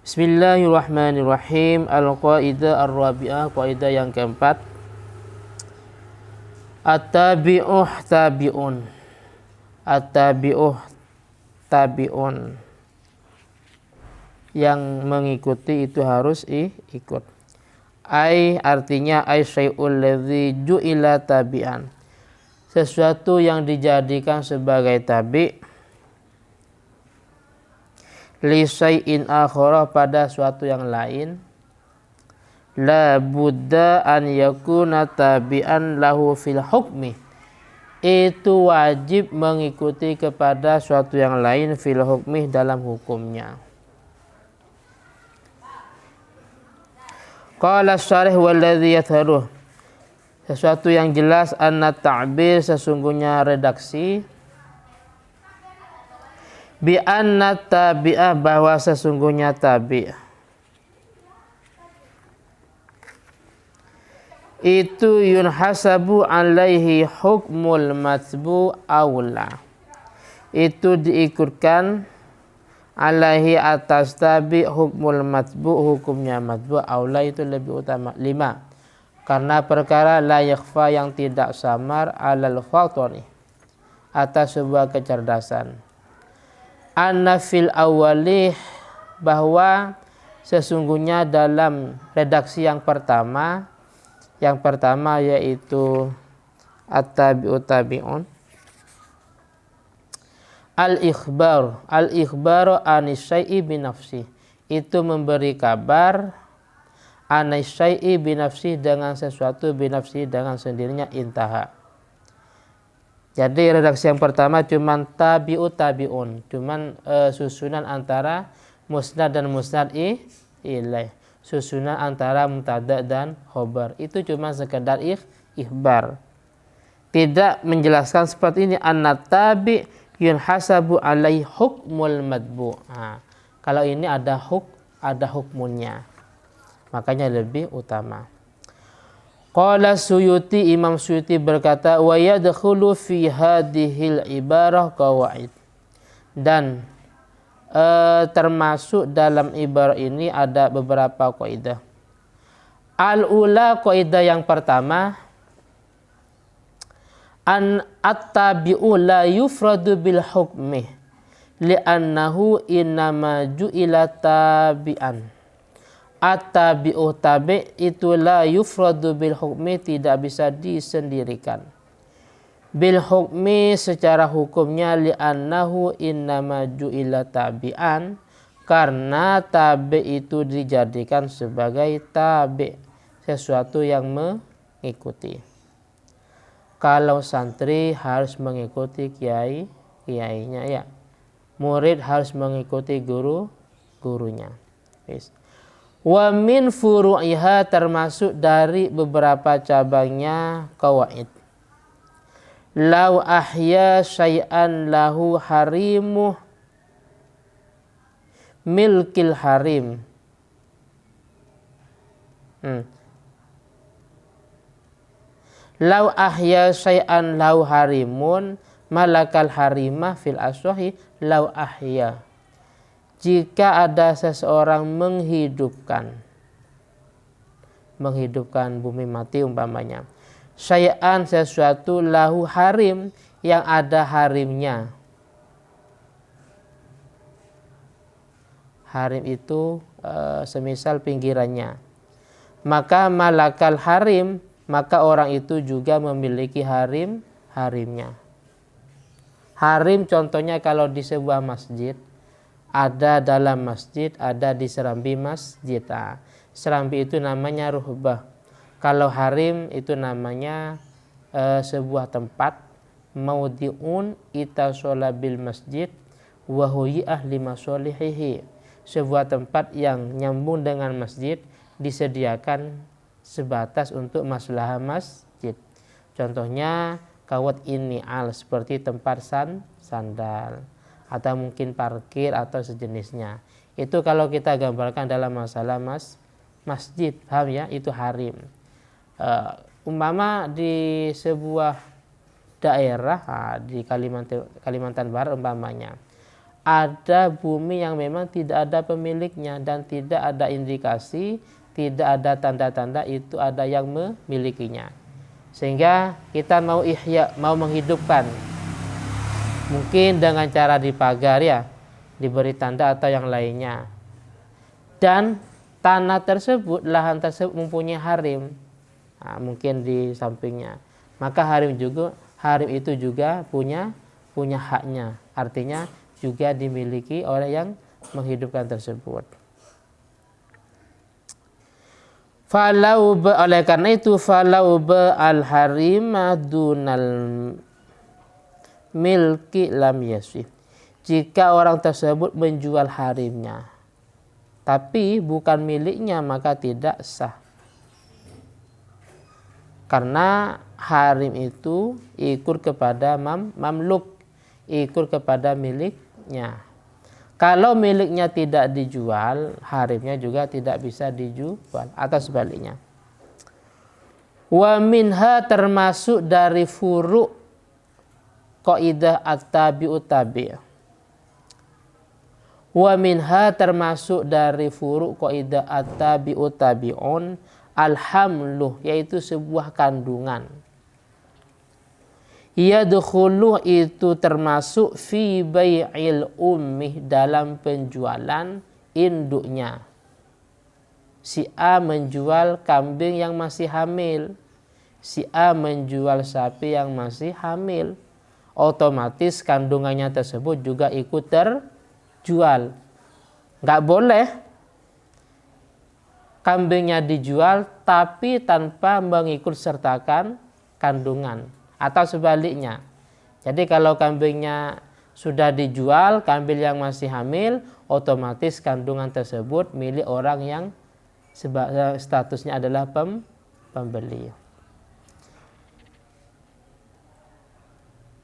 Bismillahirrahmanirrahim. Al-Qaidah Ar-Rabi'ah, kaidah yang keempat. At-tabi'uh tabi'un. At-tabi'uh tabi'un. Yang mengikuti itu harus ikut. Artinya syai'ul ladzi ju'ila tabi'an. Sesuatu yang dijadikan sebagai tabi' li syai'in akhara, pada suatu yang lain, la budda an yakuna tabi'an lahu fil hukmi, itu wajib mengikuti kepada suatu yang lain fil hukmi, dalam hukumnya. Qala syarih walladzi yatharuh, sesuatu yang jelas, anna ta'bir, sesungguhnya redaksi, bi anna tabi'ah, bahwa sesungguhnya tabi' itu yunhasabu alaihi hukmul matbu aula, itu diikutkan alaihi, atas tabi' hukmul matbu, hukumnya matbu, aula itu lebih utama. 5. Karena perkara la yakhfa, yang tidak samar, alal khatari, atas sebuah kecerdasan. Anna fil awwali, bahwa sesungguhnya dalam redaksi yang pertama yaitu at-tabi'u tabi'un, al-ikhbaru anis syai'i binafsi, itu memberi kabar, anis syai'i binafsi, dengan sesuatu, binafsi, dengan sendirinya, intaha. Jadi redaksi yang pertama cuman tabi'u tabi'un, cuman susunan antara musnad dan musnad ilaih, susunan antara mubtada dan khobar, itu cuma sekedar ikhbar, tidak menjelaskan seperti ini, anna tabi' yunhasabu alaihi hukmul madbu. Nah, kalau ini ada hukmunnya, makanya lebih utama. Qala Suyuti, Imam Suyuti berkata, wa yadkhulu fi hadhil ibarah qawaid, dan termasuk dalam ibarah ini ada beberapa kaidah. Al-ula, kaidah yang pertama, an at-tabi'u la yufradu bil hukmi li'annahu innama ju'ila tabi'an. At-tabi'u tabi' itu la yufradu bil hukmi, tidak bisa disendirikan. Bil hukmi, secara hukumnya, li'annahu innama ju'ila tabi'an, karena tabi' itu dijadikan sebagai tabi', sesuatu yang mengikuti. Kalau santri harus mengikuti kiainya, ya. Murid harus mengikuti gurunya. Wa min furu'iha, termasuk dari beberapa cabangnya qawaid. Lau ahya syai'an lahu harimuh milkil harim. Lau ahya syai'an lahu harimun malakal harimah fil aswahi lau ahya. Jika ada seseorang menghidupkan bumi mati umpamanya, syai'an, sesuatu, lahu harim, yang ada harimnya. Harim itu semisal pinggirannya. Maka malakal harim, maka orang itu juga memiliki harimnya. Harim contohnya kalau di sebuah masjid, ada dalam masjid, ada di serambi masjid. Serambi itu namanya ruhbah. Kalau harim itu namanya sebuah tempat, maudi'un itasola bil masjid wa huyi ahli masolihihi, sebuah tempat yang nyambung dengan masjid, disediakan sebatas untuk maslahah masjid. Contohnya kawat ini seperti tempat sandal, atau mungkin parkir atau sejenisnya. Itu kalau kita gambarkan dalam masalah masjid, paham ya? Itu harim. Umpama di sebuah daerah di Kalimantan Barat umpamanya, ada bumi yang memang tidak ada pemiliknya dan tidak ada indikasi, tidak ada tanda-tanda itu ada yang memilikinya. Sehingga kita mau ihya, mau menghidupkan, mungkin dengan cara dipagar ya, diberi tanda atau yang lainnya. Dan tanah tersebut, lahan tersebut mempunyai harim, nah, mungkin di sampingnya. Maka harim itu juga punya haknya. Artinya juga dimiliki oleh yang menghidupkan tersebut. Oleh karena itu falau al harima dunal milki lam yasih. Jika orang tersebut menjual harimnya tapi bukan miliknya, maka tidak sah. Karena harim itu ikut kepada mamluk, ikut kepada miliknya. Kalau miliknya tidak dijual, harimnya juga tidak bisa dijual, atau sebaliknya. Wa minha, termasuk dari furu' qaidah at-tabi'ut tabi'. Wa minha, termasuk dari furu' qaidah at-tabi'ut tabi'un, alhamluh, yaitu sebuah kandungan. Yadkhulu, itu termasuk fi bai'il ummih, dalam penjualan induknya. Si A menjual kambing yang masih hamil, si A menjual sapi yang masih hamil, otomatis kandungannya tersebut juga ikut terjual. Nggak boleh kambingnya dijual tapi tanpa mengikut sertakan kandungan. Atau sebaliknya. Jadi kalau kambingnya sudah dijual, kambing yang masih hamil, otomatis kandungan tersebut milik orang yang statusnya adalah pembeli.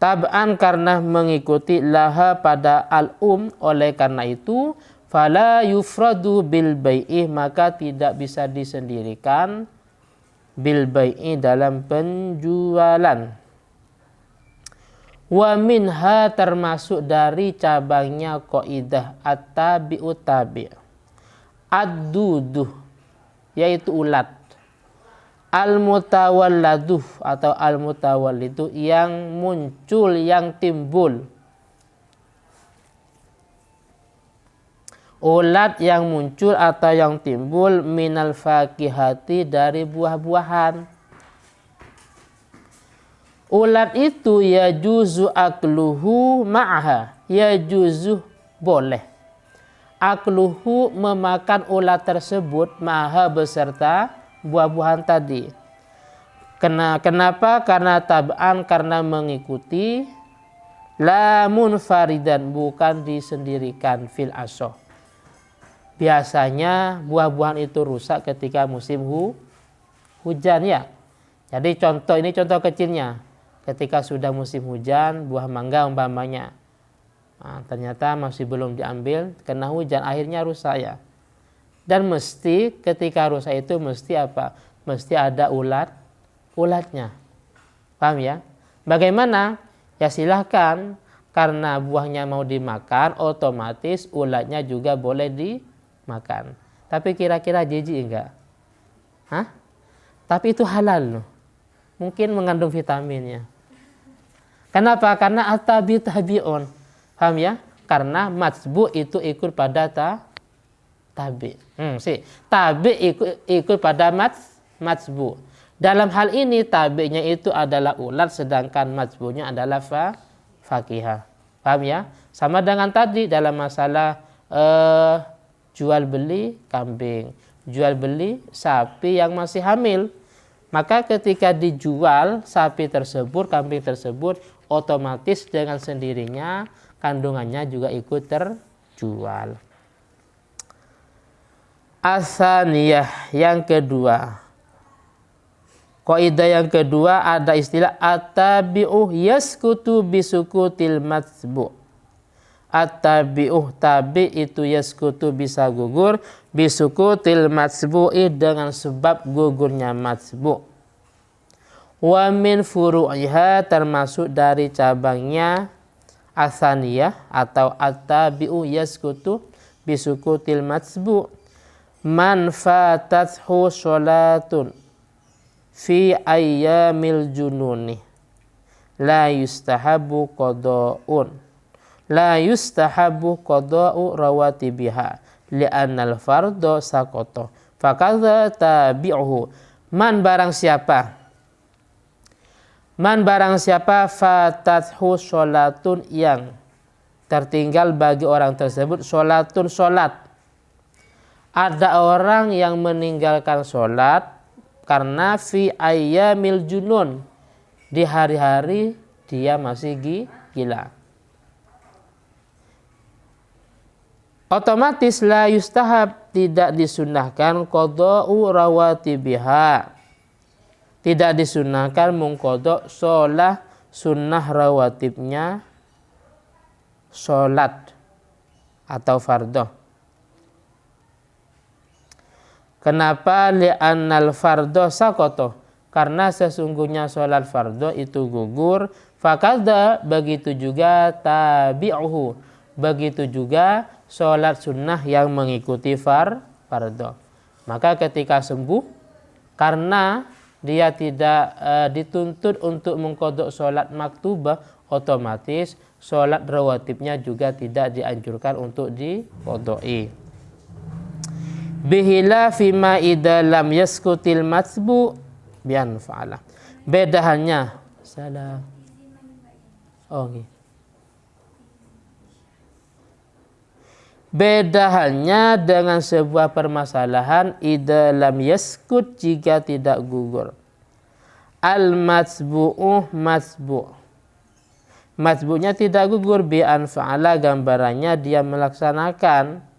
Tab'an, karena mengikuti laha pada al-um, oleh karena itu fala yufradu bil bai'i, maka tidak bisa disendirikan bil bai'i, dalam penjualan. Wa minha, termasuk dari cabangnya qaidah at-tabi'ut tabi', ad-duduh, yaitu ulat, al-mutawalladuh atau al-mutawallidu, yang muncul, yang timbul. Ulat yang muncul atau yang timbul minal fakihati, dari buah-buahan. Ulat itu yajuzu akluhu ma'aha, yajuzu, boleh. Akluhu, memakan ulat tersebut, ma'aha, beserta buah-buahan tadi. Kenapa? Karena tab'an, karena mengikuti, la munfaridan, bukan disendirikan, fil asoh. Biasanya buah-buahan itu rusak ketika musim hujan ya. Jadi contoh kecilnya. Ketika sudah musim hujan, buah mangga umpamanya, nah, ternyata masih belum diambil, kena hujan, akhirnya rusak ya. Dan mesti ketika rusak itu mesti apa? Mesti ada ulatnya. Paham ya? Bagaimana? Ya silahkan, karena buahnya mau dimakan, otomatis ulatnya juga boleh dimakan. Tapi kira-kira jijik enggak? Hah? Tapi itu halal loh. Mungkin mengandung vitaminnya. Kenapa? Karena at-tabi tabi'un. Paham ya? Karena matsbu itu ikut pada tabi. Tabi ikut pada matsbu. Dalam hal ini tabi'nya itu adalah ulat, sedangkan matsbunya adalah fakihah. Paham ya? Sama dengan tadi dalam masalah jual beli kambing, jual beli sapi yang masih hamil. Maka ketika dijual sapi tersebut, kambing tersebut, otomatis dengan sendirinya kandungannya juga ikut terjual. Asaniyah, yang kedua. Kaidah yang kedua, ada istilah at-tabi'u yaskutu bisukutil matsbu'. At-tabi'u, tabi itu yaskutu, bisa gugur, bisukutil matsbu'i, dengan sebab gugurnya matsbu'. Wa min furu'iha, termasuk dari cabangnya Atsaniyah atau at-tabi'u yaskutu bisukutil matsbu. Man fatathu sholatun fi ayyamil jununi la yustahabu qada'un. La yustahabu qada'u rawatibiha li'annal fardo sakoto. Fakadha tabi'uhu. Man barang siapa fatathu sholatun yang tertinggal bagi orang tersebut sholatun sholat. Ada orang yang meninggalkan sholat karena fi ayyamil junun, di hari-hari dia masih gila. Otomatis la yustahab, tidak disunnahkan qada'u rawatibiha. Tidak disunnahkan mengkodok sholat sunnah rawatibnya sholat atau fardo. Kenapa? Li'annal fardo sakoto, karena sesungguhnya sholat fardo itu gugur. Fakadha, begitu juga tabi'uhu, begitu juga sholat sunnah yang mengikuti fardo. Maka ketika sembuh, karena dia tidak dituntut untuk mengkodok sholat maktubah, otomatis sholat rawatibnya juga tidak dianjurkan untuk dikodoi. Bihila fima idza lam yaskutil matsbu bian fa'ala. Beda halnya salah. Oh, okay. Beda halnya dengan sebuah permasalahan idza lam yaskut, jika tidak gugur. Al matsbu'u matsbu'. Matsbu'nya tidak gugur bi an fa'ala, gambarannya dia melaksanakan.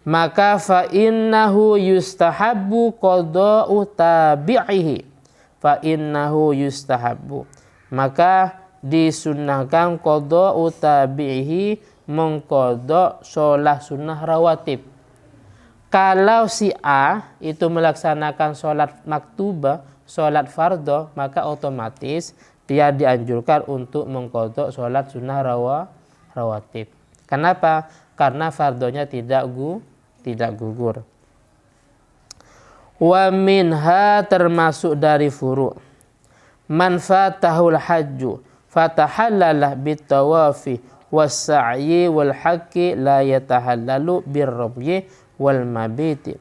Maka fa innahu yustahabbu qada'u tabi'ihi. Fa innahu yustahabbu. Maka disunnahkan qada'u tabi'ihi, mengkodok sholat sunnah rawatib. Kalau si A itu melaksanakan sholat maktubah, sholat fardo, maka otomatis dia dianjurkan untuk mengkodok sholat sunnah rawatib. Kenapa? Karena fardonya tidak gugur. Wa minha, termasuk dari furu', man fatahul hajju fatahallalah bitawafi was-sa'yi wal haqqi la yatahallalu birramyi wal mabiti.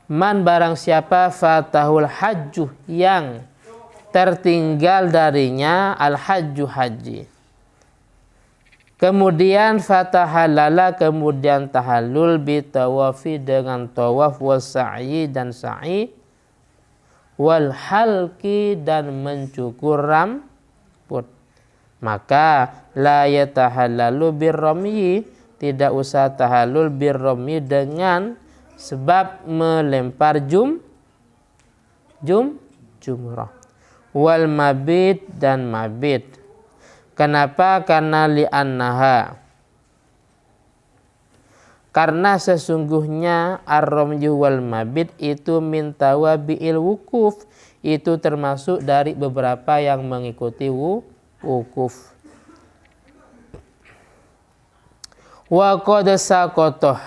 Man barang siapa fatahul hajju, yang tertinggal darinya al hajju haji, kemudian fatahallala, kemudian tahallul bitawafi, dengan tawaf, was-sa'yi dan sa'i, wal halqi dan mencukur rambut, maka la yatahallalu birramyi, tidak usah tahallul birramyi dengan sebab melempar jumrah, wal mabit dan mabit. Kenapa? Karena li'annaha, karena sesungguhnya ar-ramyu wal mabit itu min tawabi'il wukuf, itu termasuk dari beberapa yang mengikuti wukuf. Wa qad saqatoh,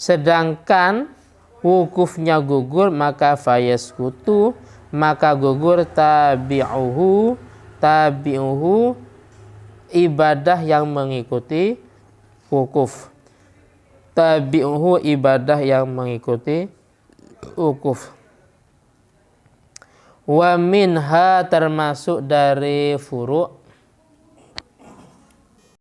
sedangkan wukufnya gugur, maka fayaskutu, maka gugur tabi'uhu ibadah yang mengikuti wukuf. Tabi'uhu ibadah yang mengikuti wukuf. Wa minha, termasuk dari furu',